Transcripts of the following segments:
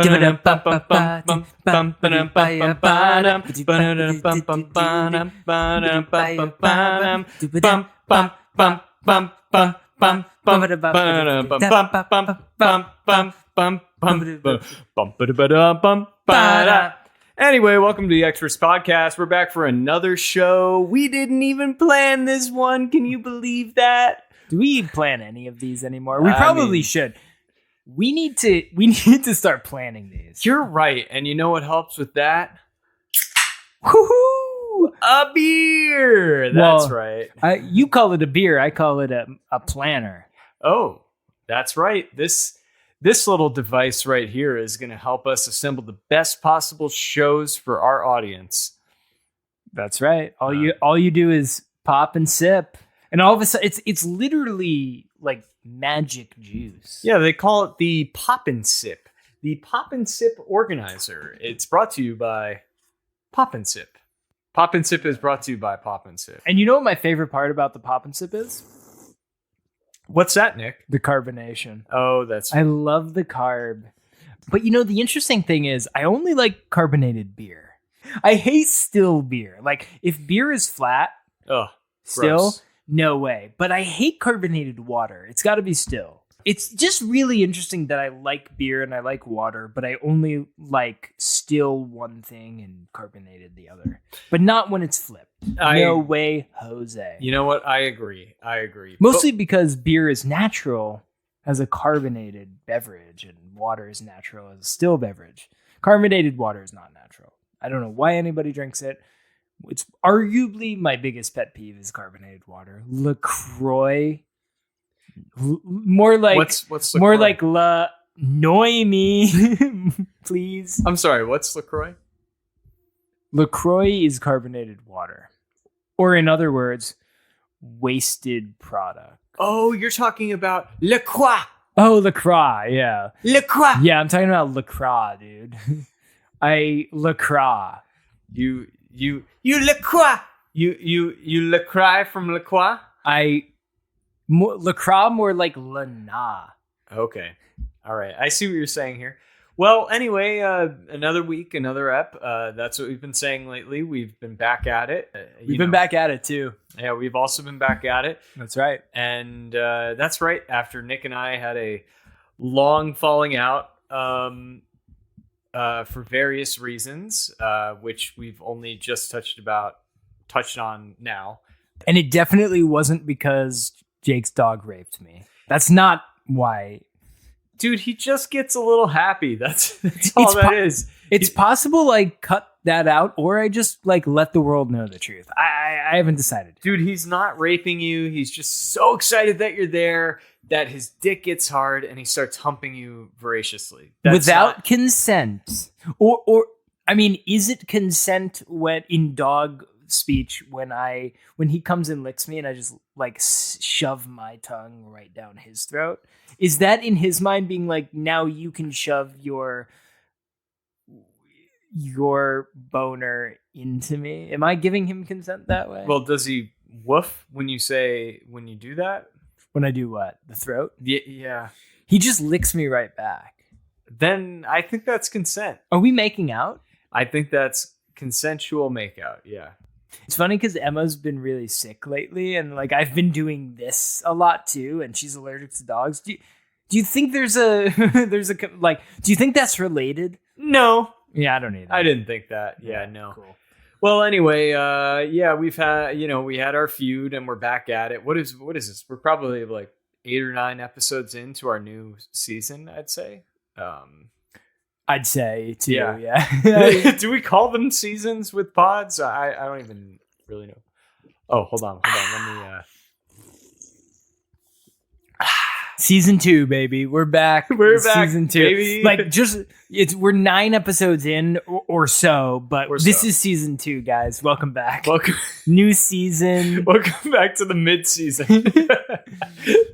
Anyway, welcome to the Extras Podcast. We're back for another show. We didn't even plan this one. Can you believe that? Do we plan any of these anymore? We probably should. We need to start planning these. You're right. And you know what helps with that? Woohoo! A beer. That's right. You call it a beer. I call it a planner. Oh, that's right. This little device right here is going to help us assemble the best possible shows for our audience. That's right. All you do is pop and sip, and all of a sudden, it's literally like magic juice. Yeah, they call it the Pop and Sip. The Pop and Sip Organizer. It's brought to you by Pop and Sip. Pop and Sip is brought to you by Pop and Sip. And you know what my favorite part about the pop and sip is? What's that, Nick? The carbonation. Oh, that's... I love the carb. But you know, the interesting thing is I only like carbonated beer. I hate still beer. Like, if beer is flat, still, gross. No way. But I hate carbonated water. It's got to be still. It's just really interesting that I like beer and I like water, but I only like still one thing and carbonated the other. But not when it's flipped. No way, Jose. You know what? I agree. Mostly because beer is natural as a carbonated beverage and water is natural as a still beverage. Carbonated water is not natural. I don't know why anybody drinks it. It's arguably my biggest pet peeve is carbonated water. LaCroix. More like what's more LaCroix? like La Noemi, please. I'm sorry, what's LaCroix? LaCroix is carbonated water. Or in other words, wasted product. Oh, you're talking about LaCroix. Oh, LaCroix, yeah. LaCroix. Yeah, I'm talking about LaCroix, dude. LaCroix. You LaCroix. You LaCroix from LaCroix? LaCroix more like Lana. Okay. All right. I see what you're saying here. Well, anyway, another week, another ep. That's what we've been saying lately. We've been back at it. We've been back at it, too. Yeah, we've also been back at it. That's right. And that's right. After Nick and I had a long falling out for various reasons, which we've only just touched on now. And it definitely wasn't because Jake's dog raped me. That's not why. Dude, he just gets a little happy. That's all that is. It's possible I cut that out or I just like let the world know the truth. I haven't decided. Dude, he's not raping you. He's just so excited that you're there that his dick gets hard and he starts humping you voraciously. Without consent. Or I mean, is it consent when in dog speech when he comes and licks me and I just like shove my tongue right down his throat? Is that in his mind being like, now you can shove your boner into me? Am I giving him consent that way? Well, does he woof when you do that? When I do what? The throat? Yeah. He just licks me right back. Then I think that's consent. Are we making out? I think that's consensual makeout. Yeah. It's funny because Emma's been really sick lately, and like I've been doing this a lot too, and she's allergic to dogs. Do you think do you think that's related? No. Yeah, I don't either. I didn't think that. Yeah, no. Cool. Well, anyway, we've had, we had our feud and we're back at it. What is this? We're probably like 8 or 9 episodes into our new season, I'd say. I'd say too. Yeah. Do we call them seasons with pods? I don't even really know. Oh, hold on. Let me. Season 2, baby. We're back. We're back. Season 2. Baby. Like we're 9 episodes in or so, but this is season 2, guys. Welcome back. Welcome. New season. Welcome back to the mid-season.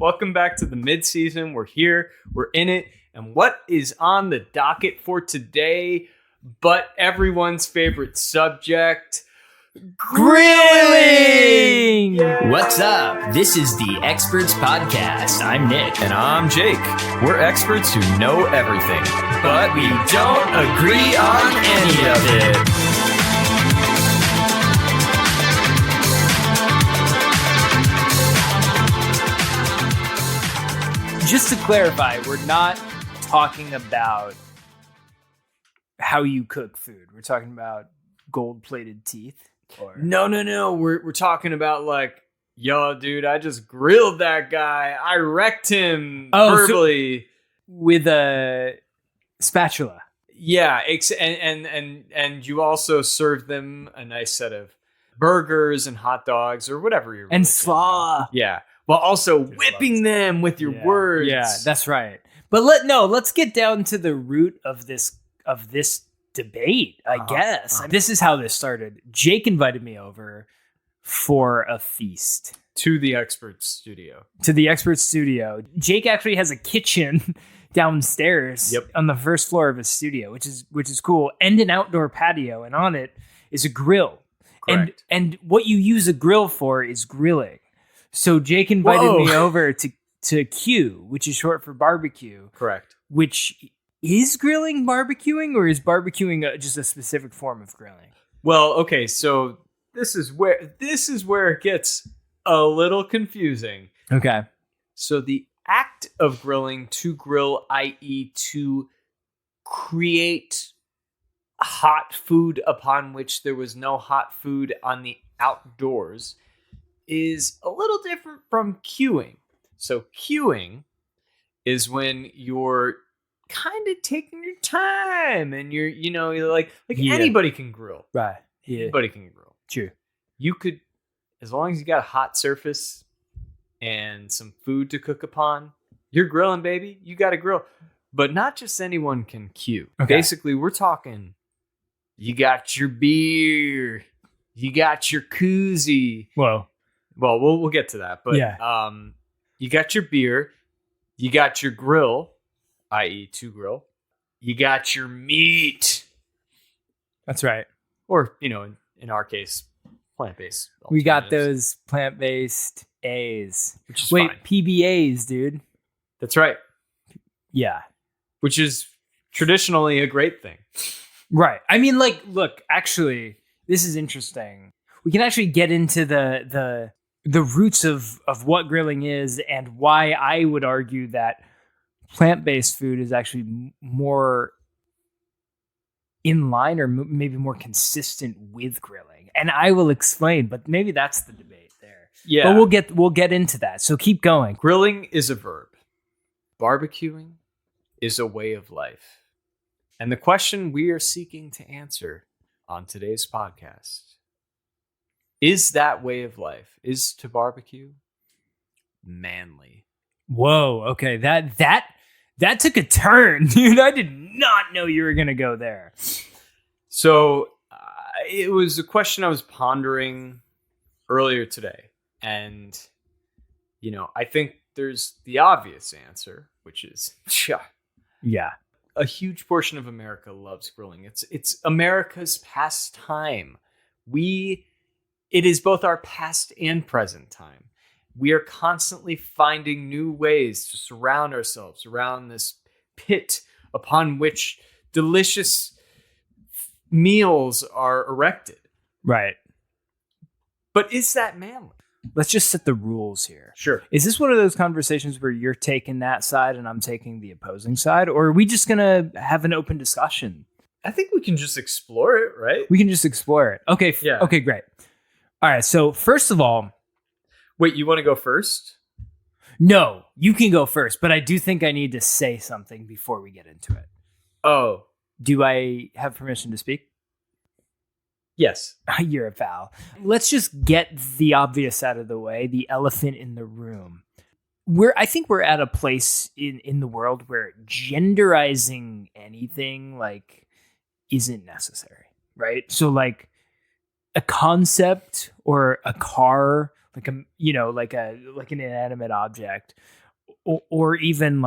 Welcome back to the mid-season. We're here. We're in it. And what is on the docket for today but everyone's favorite subject, Grilling! What's up? This is the Experts Podcast. I'm Nick. And I'm Jake. We're experts who know everything, But we don't agree on any of it. Just to clarify, we're not talking about how you cook food. We're talking about gold-plated teeth. Or No. We're talking about like, yo, dude, I just grilled that guy. I wrecked him verbally with a spatula. Yeah, and you also served them a nice set of burgers and hot dogs or whatever you're And really slaw. doing. Yeah. While also whipping them with your words. Yeah, that's right. But let's get down to the root of this debate, I guess. This is how this started. Jake invited me over for a feast. To the Experts studio. Jake actually has a kitchen downstairs on the first floor of his studio, which is cool, and an outdoor patio, and on it is a grill. Correct. And what you use a grill for is grilling. So Jake invited me over to Q, which is short for barbecue. Correct. Which is grilling barbecuing, or is barbecuing just a specific form of grilling? Well, okay, so this is where it gets a little confusing. Okay. So the act of grilling, to grill, i.e. to create hot food upon which there was no hot food on the outdoors, is a little different from queuing. So queuing is when you're kind of taking your time and you're like anybody can grill. Right. Yeah. Anybody can grill. True. You could, as long as you got a hot surface and some food to cook upon, you're grilling, baby. You got to grill. But not just anyone can queue. Okay. Basically, we're talking, you got your beer, you got your koozie. Whoa. Well, we'll get to that. But you got your beer, you got your grill, i.e. to grill, you got your meat. That's right. Or, in our case, plant-based. We got alternatives. those plant-based A's. Which is Wait, fine. PBAs, dude. That's right. Yeah. Which is traditionally a great thing. Right. I mean, look, actually, this is interesting. We can actually get into the roots of what grilling is and why I would argue that plant-based food is actually more in line or maybe more consistent with grilling. And I will explain, but maybe that's the debate there. Yeah. But we'll get into that. So keep going. Grilling is a verb. Barbecuing is a way of life. And the question we are seeking to answer on today's podcast is that way of life, is to barbecue manly? Whoa. Okay. That took a turn, dude. I did not know you were going to go there. So it was a question I was pondering earlier today. And, I think there's the obvious answer, which is, Yeah. a huge portion of America loves grilling. It's America's pastime. It is both our past and present time. We are constantly finding new ways to surround ourselves around this pit upon which delicious meals are erected. Right. But is that manly? Let's just set the rules here. Sure. Is this one of those conversations where you're taking that side and I'm taking the opposing side? Or are we just going to have an open discussion? I think we can just explore it, right? We can just explore it. Okay. Yeah. Okay, great. All right. So first of all, Wait, you want to go first? no, you can go first, but I do think I need to say something before we get into it. Oh, Do I have permission to speak? yes. You're a pal. Let's just get the obvious out of the way, the elephant in the room. I think we're at a place in the world where genderizing anything isn't necessary, right? So a concept or a car, an inanimate object, or even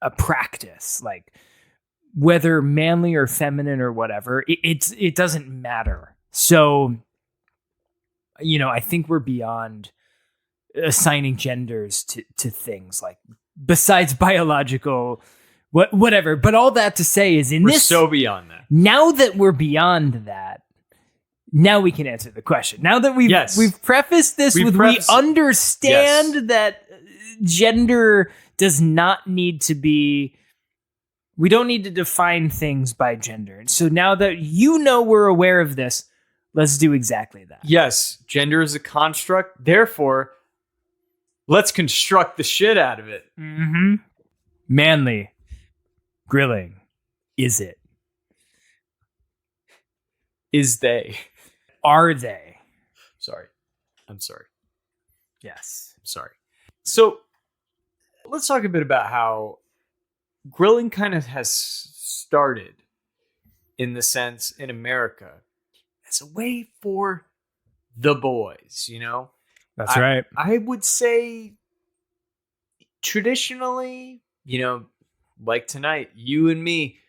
a practice, whether manly or feminine or whatever, it doesn't matter. So I think we're beyond assigning genders to things like besides biological whatever. But all that to say is We're so beyond that. Now that we're beyond that, now we can answer the question. Now that we've prefaced this we understand that gender does not need to be. We don't need to define things by gender. So now that we're aware of this, let's do exactly that. Yes, gender is a construct. Therefore, let's construct the shit out of it. Mm-hmm. Manly grilling. Is it? Is they? Are they? Sorry. I'm sorry. Yes. I'm sorry. So let's talk a bit about how grilling kind of has started in the sense in America as a way for the boys, That's right. I would say traditionally, like tonight, you and me,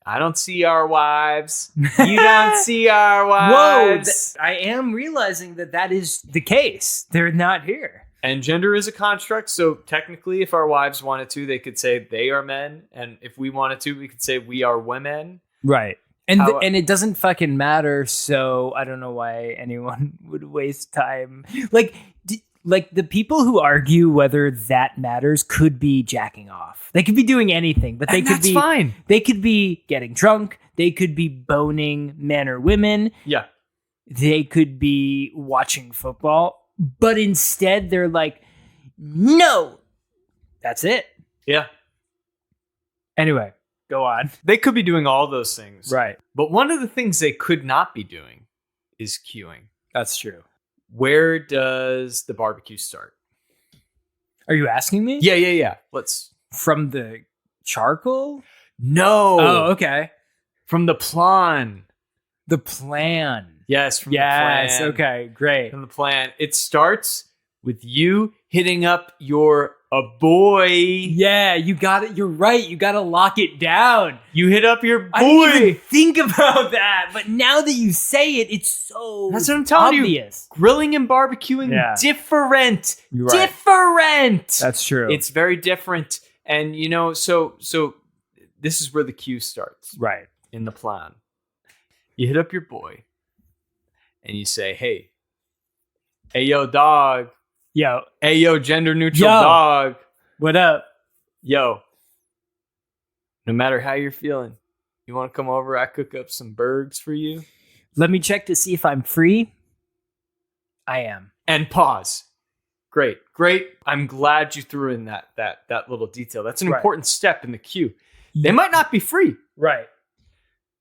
I don't see our wives. You don't see our wives. Whoa, I am realizing that is the case. They're not here. And gender is a construct, so technically if our wives wanted to, they could say they are men, and if we wanted to, we could say we are women. Right. And and it doesn't fucking matter, so I don't know why anyone would waste time. Like the people who argue whether that matters could be jacking off. They could be doing anything, but that's fine. They could be getting drunk. They could be boning men or women. Yeah. They could be watching football. But instead, they're like, no, that's it. Yeah. Anyway, go on. They could be doing all those things. Right. But one of the things they could not be doing is queuing. That's true. Where does the barbecue start? Are you asking me? Yeah. Let's. From the charcoal? No. Oh, okay. From the plan. The plan. Yes, from the plan. Okay, great. From the plan. It starts with you hitting up your boy. Yeah, you got it. You're right. You got to lock it down. You hit up your boy. I didn't even think about that, but now that you say it, it's so That's what I'm telling obvious. You. Grilling and barbecuing, different. You're right. Different. That's true. It's very different. And, so this is where the cue starts. Right. In the plan. You hit up your boy. And you say, hey, yo, dog. Yo. Hey, yo, gender neutral dog. What up? Yo. No matter how you're feeling, you want to come over? I cook up some burgers for you. Let me check to see if I'm free. I am. And pause. Great. I'm glad you threw in that little detail. That's an important step in the queue. They might not be free. Right.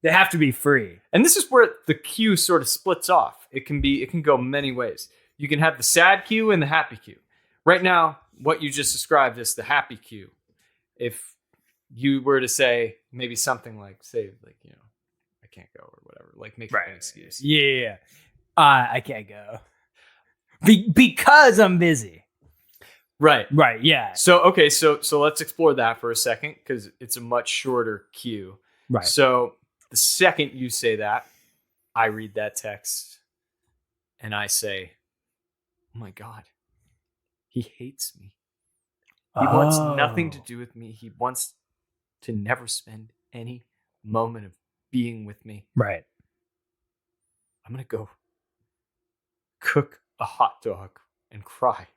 They have to be free. And this is where the queue sort of splits off. It can go many ways. You can have the sad queue and the happy queue. Right now, what you just described is the happy queue. If you were to say maybe something like, I can't go or whatever, like make an excuse. Yeah. I can't go. Because I'm busy. Right. Yeah. So, okay. So let's explore that for a second because it's a much shorter queue. Right. So the second you say that, I read that text and I say, oh my God, he hates me. He wants nothing to do with me. He wants to never spend any moment of being with me. Right. I'm going to go cook a hot dog and cry.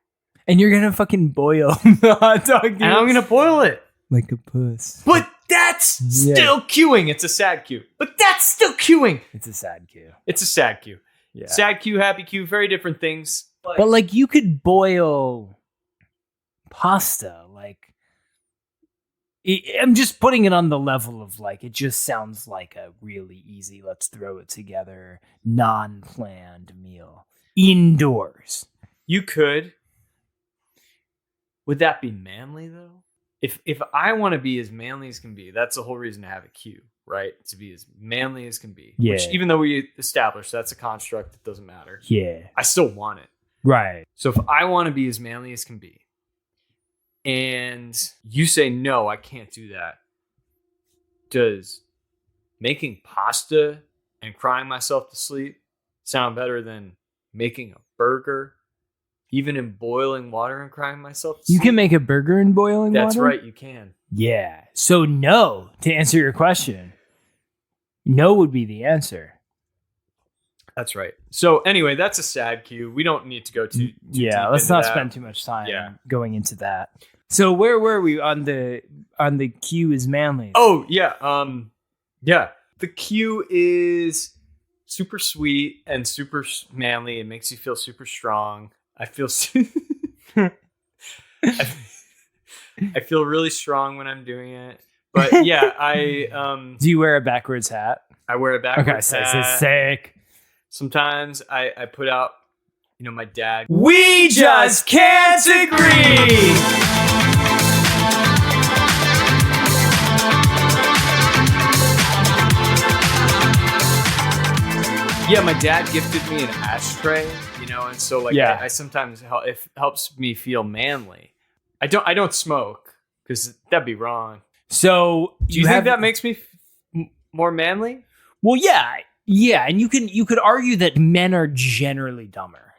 And you're going to fucking boil the hot dog. Dude. And I'm going to boil it. Like a puss. But that's still queuing. It's a sad queue. But that's still queuing. It's a sad queue. It's a sad queue. Yeah. Sad queue, happy queue, very different things. But like you could boil pasta. Like I'm just putting it on the level of like, it just sounds like a really easy, let's throw it together, non-planned meal. Indoors. You could. Would that be manly though? If I want to be as manly as can be, that's the whole reason to have a queue, right? To be as manly as can be. Yeah. Which even though we established that's a construct, it doesn't matter. Yeah. I still want it. Right. So if I want to be as manly as can be, and you say, no, I can't do that, does making pasta and crying myself to sleep sound better than making a burger, even in boiling water and crying myself to You sleep. can make a burger in boiling water? That's right, you can. Yeah. So no, to answer your question, no would be the answer. That's right. So anyway, that's a sad cue. We don't need to go too deep let's into not that. spend too much time going into that. So where were we on the cue is manly? Oh, yeah. Yeah. The cue is super sweet and super manly. It makes you feel super strong. I feel I feel really strong when I'm doing it. But yeah, Do you wear a backwards hat? I wear a backwards Okay, so hat. it's sick. Sometimes I put out, my dad. We just can't agree. Yeah, my dad gifted me an ashtray, and so I sometimes it helps me feel manly. I don't smoke because that'd be wrong. So Do you think that makes me more manly? Well, yeah, and you could argue that men are generally dumber.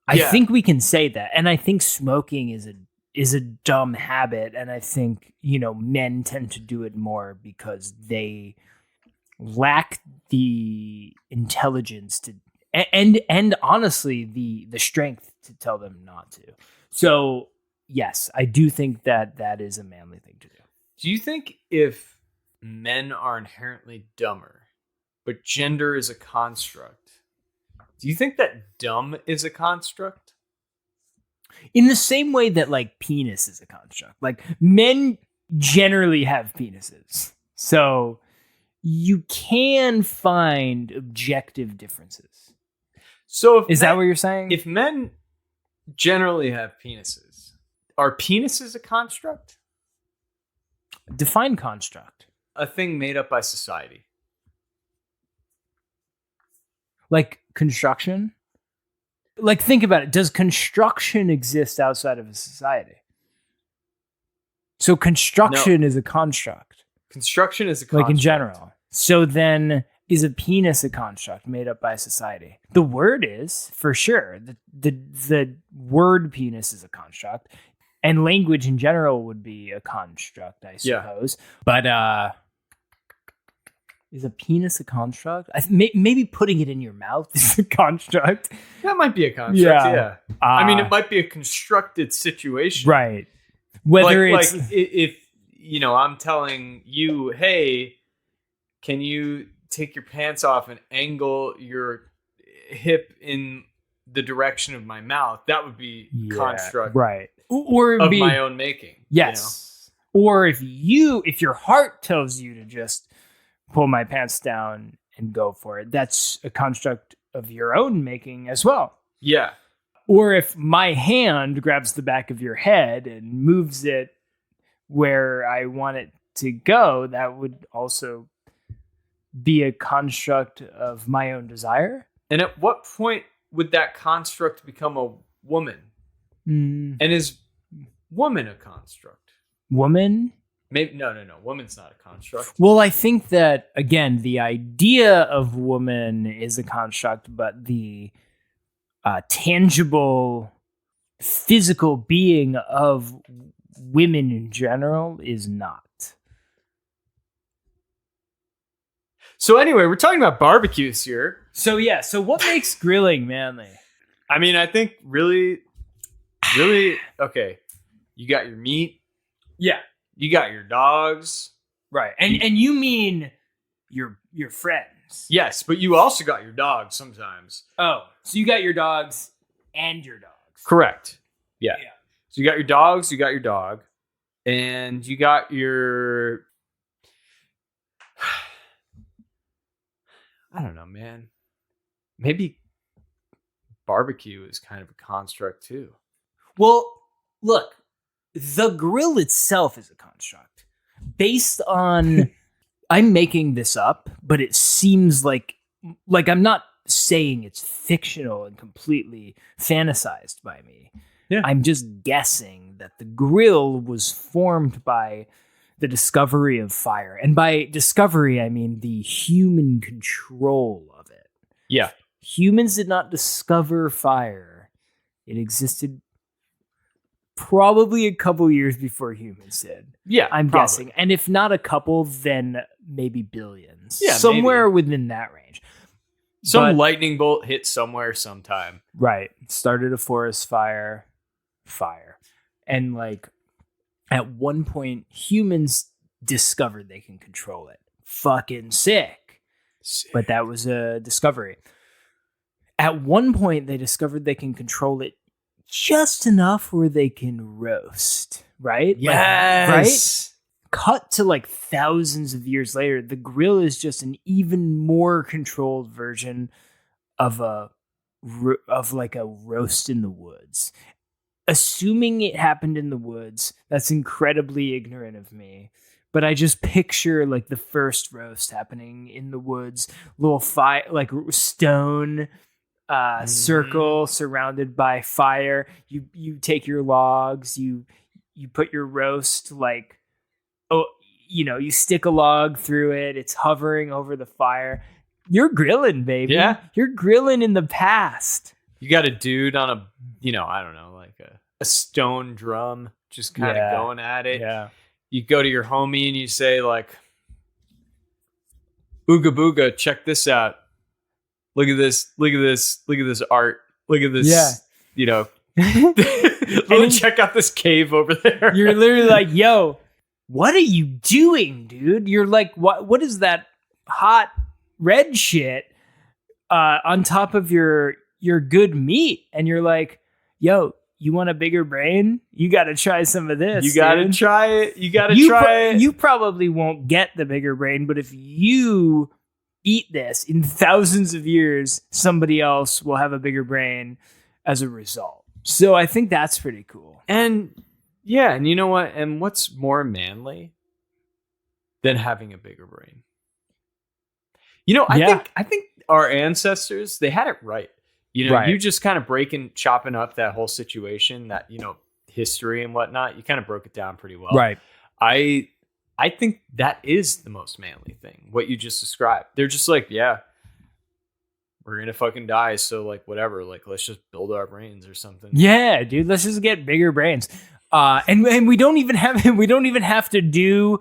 I think we can say that, and I think smoking is a dumb habit, and I think men tend to do it more because they lack the intelligence to and honestly the strength to tell them not to. So yes, I do think that is a manly thing to do. Do you think if men are inherently dumber, but gender is a construct, do you think that dumb is a construct? In the same way that penis is a construct. Like men generally have penises. So you can find objective differences. So is that what you're saying? If men generally have penises, are penises a construct? Define construct. A thing made up by society. Like construction? Like, think about it. Does construction exist outside of a society? So construction is a construct. Construction is a construct. Like in general. So then is a penis a construct made up by society? The word is, for sure. The word penis is a construct. And language in general would be a construct, I suppose. But is a penis a construct? Maybe putting it in your mouth is a construct. That might be a construct, yeah. I mean, it might be a constructed situation. Right. Whether it's... Like if, I'm telling you, hey, can you take your pants off and angle your hip in the direction of my mouth? That would be construct. Right. Or of my own making. Yes. Or if your heart tells you to just pull my pants down and go for it, that's a construct of your own making as well. Yeah. Or if my hand grabs the back of your head and moves it where I want it to go, that would also be a construct of my own desire. And at what point would that construct become a woman? And is woman a construct? Woman? Maybe no. Woman's not a construct. Well, I think that, again, the idea of woman is a construct, but the tangible physical being of women in general is not. So anyway, we're talking about barbecues here. So what makes grilling manly? I mean, I think really, okay, you got your meat. Yeah. You got your dogs. Right. And you mean your friends. Yes, but you also got your dogs sometimes. Oh, so you got your dogs and your dogs. Correct. Yeah. So you got your dogs, you got your dog, and you got your... I don't know, man. Maybe barbecue is kind of a construct too. Well, look, the grill itself is a construct based on... I'm making this up, but it seems like I'm not saying it's fictional and completely fantasized by me. Yeah. I'm just guessing that the grill was formed by the discovery of fire. And by discovery, I mean the human control of it. Yeah. Humans did not discover fire. It existed probably a couple years before humans did. Yeah, I'm probably. guessing. And if not a couple, then maybe billions. Yeah, somewhere maybe. within that range. Some But- lightning bolt hit somewhere sometime. Right. Started a forest fire. And like at one point, humans discovered they can control it. Fucking sick. But that was a discovery. At one point, they discovered they can control it just enough where they can roast, right? Yes. Cut to like thousands of years later, the grill is just an even more controlled version of like a roast in the woods. Assuming it happened in the woods, that's incredibly ignorant of me. But I just picture like the first roast happening in the woods, little fire, like stone circle surrounded by fire. You take your logs, you put your roast like, you stick a log through it. It's hovering over the fire. You're grilling, baby. Yeah. You're grilling in the past. You got a dude on a, I don't know, like a stone drum, just kind of going at it. Yeah. You go to your homie and you say like, "Ooga booga, check this out. Look at this. Look at this. Look at this art. Look at this. Yeah. Let me check out this cave over there." You're literally like, yo, what are you doing, dude? You're like, what is that hot red shit on top of your good meat? And you're like, yo, you want a bigger brain? You got to try some of this. You got to dude. try it. You got to try it. You probably won't get the bigger brain, but if you eat this in thousands of years, somebody else will have a bigger brain as a result. So I think that's pretty cool. And yeah, and you know what? And what's more manly than having a bigger brain? I think our ancestors, they had it right. Right. You just kind of chopping up that whole situation, that, history and whatnot. You kind of broke it down pretty well. Right. I think that is the most manly thing, what you just described. They're just like, yeah, we're going to fucking die. So like, whatever, like, let's just build our brains or something. Yeah, dude, let's just get bigger brains. And we don't even have to do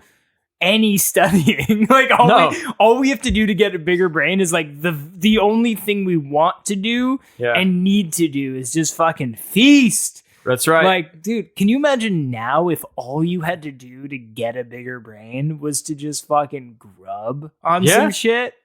any studying. Like all we have to do to get a bigger brain is like the only thing we want to do and need to do is just fucking feast. That's right. Like, dude, can you imagine now if all you had to do to get a bigger brain was to just fucking grub on some shit?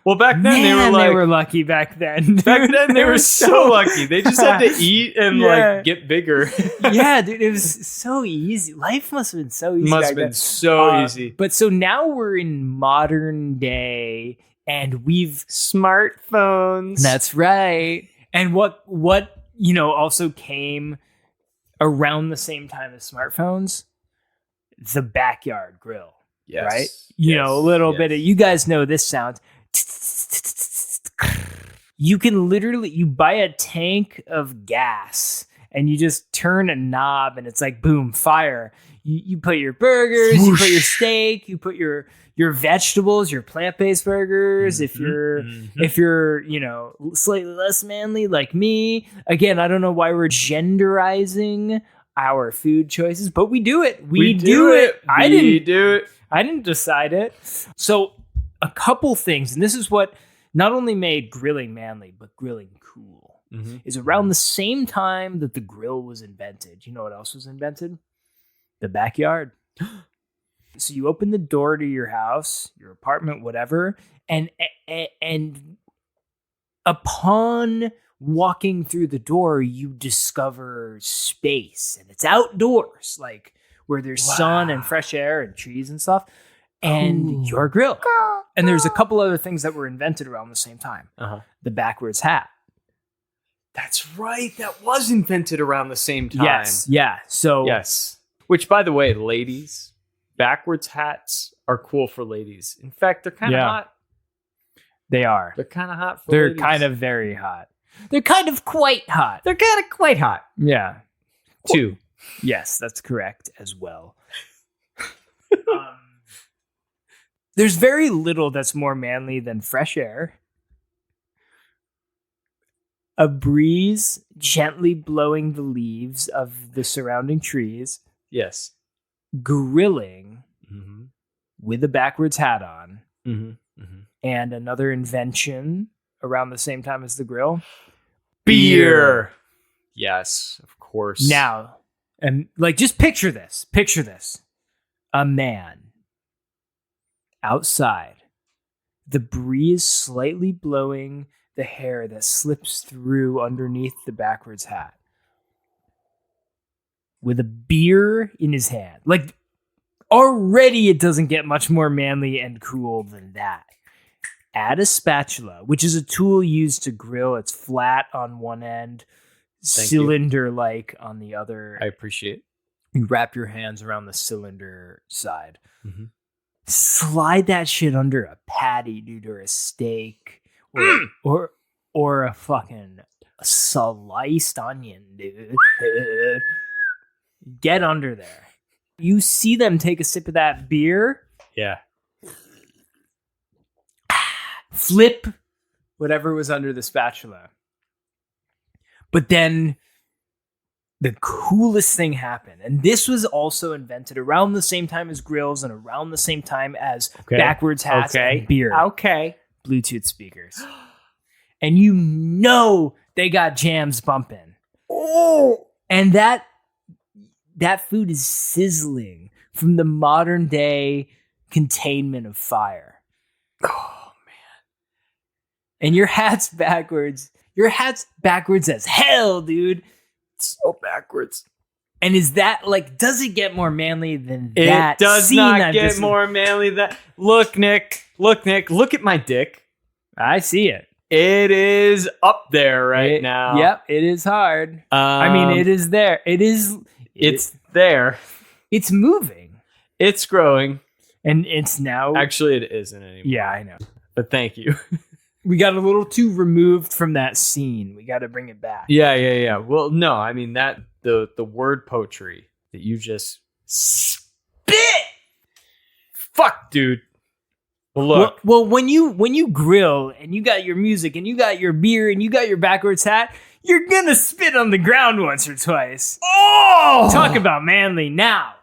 Well, back then they were lucky back then. Dude. Back then they were so lucky. They just had to eat and like get bigger. Yeah, dude, it was so easy. Life must have been so easy. Must have been so easy. But so now we're in modern day and we've smartphones. That's right. And what also came around the same time as smartphones, the backyard grill. Yes. Right? A little bit of, you guys know this sound. You can you buy a tank of gas and you just turn a knob and it's like, boom, fire. You put your burgers, you put your steak, you put your vegetables, your plant-based burgers. Mm-hmm. If you're, slightly less manly like me, again, I don't know why we're genderizing our food choices, but we do it. We do it. I didn't decide it. So a couple things, and this is what not only made grilling manly, but grilling cool, is around the same time that the grill was invented. You know what else was invented? The backyard. So you open the door to your house, your apartment, whatever, and upon walking through the door, you discover space, and it's outdoors, like where there's sun and fresh air and trees and stuff, and your grill. And there's a couple other things that were invented around the same time. The backwards hat. That's right. That was invented around the same time. Yes. Yeah. So yes. Which, by the way, ladies, backwards hats are cool for ladies. In fact, they're kind of hot. They are. They're kind of hot for They're ladies. kind of very hot. They're kind of quite hot. They're kind of quite hot. Yeah. Too. Yes, that's correct as well. There's very little that's more manly than fresh air. a breeze gently blowing the leaves of the surrounding trees, Yes. grilling Mm-hmm. with a backwards hat on, Mm-hmm. Mm-hmm. and another invention around the same time as the grill. Beer. Yes, of course. Now, and like, just picture this. Picture this. A man outside, the breeze slightly blowing the hair that slips through underneath the backwards hat, with a beer in his hand. Like, already it doesn't get much more manly and cool than that. Add a spatula, which is a tool used to grill. It's flat on one end, cylinder-like on the other. I appreciate it. You wrap your hands around the cylinder side. Mm-hmm. Slide that shit under a patty, dude, or a steak, or a fucking sliced onion, dude. Get under there. You see them take a sip of that beer, Yeah. flip whatever was under the spatula. But then the coolest thing happened. And this was also invented around the same time as grills and around the same time as backwards hats and beer. Okay. Bluetooth speakers. And you know they got jams bumping. Oh. And that food is sizzling from the modern day containment of fire. Oh, man. And your hat's backwards. Your hat's backwards as hell, dude. So backwards. And is that, like, does it get more manly than that? It does scene not I've get just- more manly than... Look, Nick. Look at my dick. I see it. It is up there right now. Yep, it is hard. I mean, it is there. It's there. It's moving. It's growing. And it's now... Actually, it isn't anymore. Yeah, I know. But thank you. We got a little too removed from that scene. We got to bring it back. Yeah. Well, no, I mean that the word poetry that you just spit. Fuck, dude. Well, look. Well, when you grill and you got your music and you got your beer and you got your backwards hat, you're gonna spit on the ground once or twice. Oh, Talk about manly now.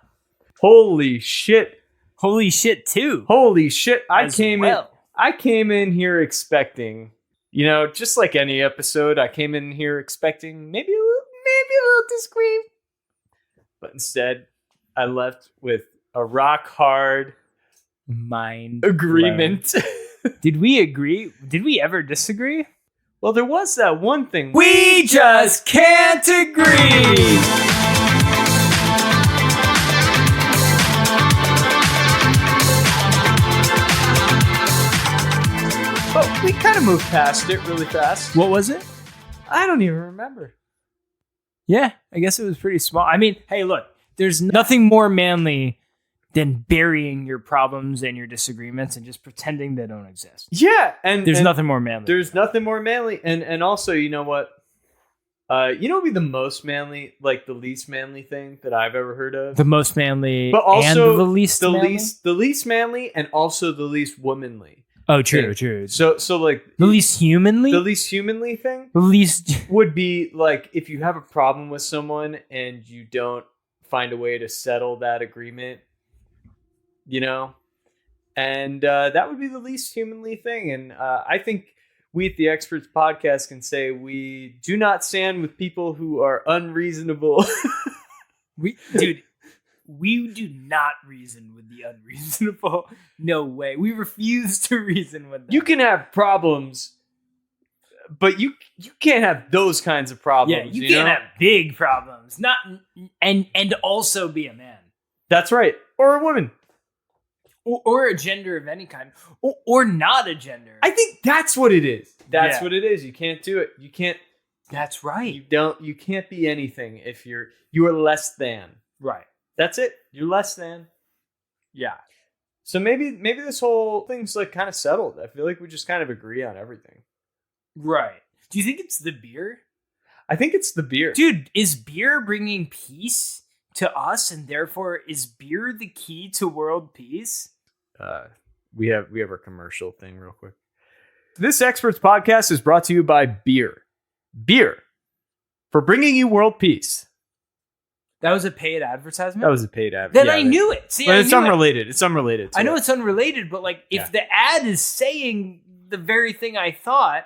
Holy shit. Holy shit, too. Holy shit. I came in here expecting, just like any episode, I came in here expecting maybe a little discreet. But instead, I left with a rock hard Mind agreement. Did we agree? Did we ever disagree? Well, there was that one thing. We just can't agree. But we kind of moved past it really fast. What was it? I don't even remember. Yeah, I guess it was pretty small. I mean, hey, look, there's nothing more manly than burying your problems and your disagreements and just pretending they don't exist. Yeah, and there's nothing more manly. There's nothing more manly, and also, you know what? What would be the most manly, like the least manly thing that I've ever heard of? The most manly, but also and the least manly? the least manly, and also the least womanly. Oh, true. So like the least humanly, thing. The least would be like if you have a problem with someone and you don't find a way to settle that agreement. And that would be the least humanly thing. And I think we at the Experts Podcast can say we do not stand with people who are unreasonable. We do not reason with the unreasonable. No way. We refuse to reason with them. You can have problems, but you can't have those kinds of problems. Yeah, you can't have big problems. Not and also be a man. That's right. Or a woman. Or a gender of any kind, or not a gender. I think that's what it is. That's Yeah. what it is. You can't do it. You can't. That's right. You can't be anything if you are less than. Right. That's it. You're less than. Yeah. So maybe this whole thing's like kind of settled. I feel like we just kind of agree on everything. Right. Do you think it's the beer? I think it's the beer. Dude, is beer bringing peace to us, and therefore is beer the key to world peace? We have our commercial thing real quick. This Experts Podcast is brought to you by beer. beer for bringing you world peace. That was a paid advertisement? That was a paid ad. Then I knew it. See, but I it's knew unrelated. It's unrelated. I know it's unrelated, but like if the ad is saying the very thing I thought,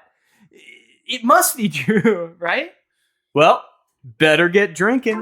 it must be true, right? Well, better get drinking.